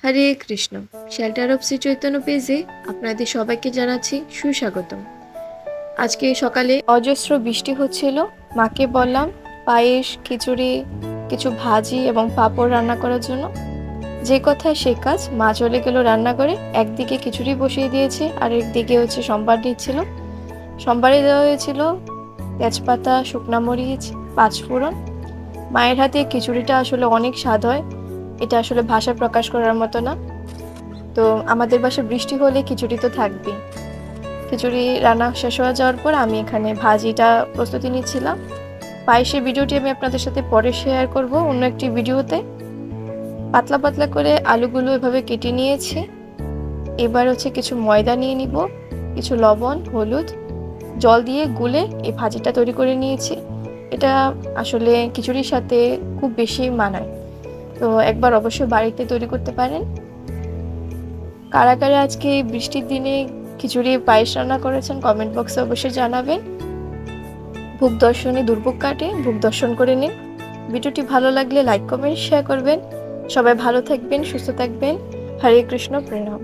Hare Krishna. Shelter of Shri Chaitanya পেজে আপনাদের সবাইকে জানাচ্ছি সুস্বাগতম। আজকে সকালে অজস্র বৃষ্টি হচ্ছিল। মাকে বললাম পায়েস, খিচুড়ি, কিছু ভাজি এবং পাঁপড় রান্না করার জন্য। যে কথা সে কাজ, মা চলে গেল রান্নাঘরে। একদিকে খিচুড়ি বসিয়ে দিয়েছে আর একদিকে সম্বার দিচ্ছিল। সম্বারে দেওয়া হয়েছিল তেজপাতা, শুকনা মরিচ, পাঁচফোড়ন। মায়ের হাতে খিচুড়িটা আসলে অনেক স্বাদ হয়, এটা আসলে ভাষায় প্রকাশ করার মতো না। তো আমাদের বাসায় বৃষ্টি হলে খিচুড়ি তো থাকবেই। খিচুড়ি রান্না শেষ হয়ে যাওয়ার পর আমি এখানে ভাজিটা প্রস্তুতি নিচ্ছিলাম। পায়েসের ভিডিওটি আমি আপনাদের সাথে পরে শেয়ার করব অন্য একটি ভিডিওতে। পাতলা পাতলা করে আলুগুলো এভাবে কেটে নিয়েছি। এবার কিছু ময়দা নিয়ে নিব, কিছু লবণ, হলুদ, জল দিয়ে গুলে এই ভাজিটা তৈরি করে নিয়েছি। এটা আসলে খিচুড়ির সাথে খুব বেশি মানায়, তো একবার অবশ্যই বাড়িতে তৈরি করতে পারেন। কারা কারা আজকে বৃষ্টির দিনে খিচুড়ি পায়েস রান্না করেছেন কমেন্ট বক্সে অবশ্যই জানাবেন। ভোগ দর্শনে দুর্ভোগ কাটে, ভোগ দর্শন করে নিন। ভিডিওটি ভালো লাগলে লাইক, কমেন্ট, শেয়ার করবেন। সবাই ভালো থাকবেন, সুস্থ থাকবেন। হরে কৃষ্ণ, প্রণাম।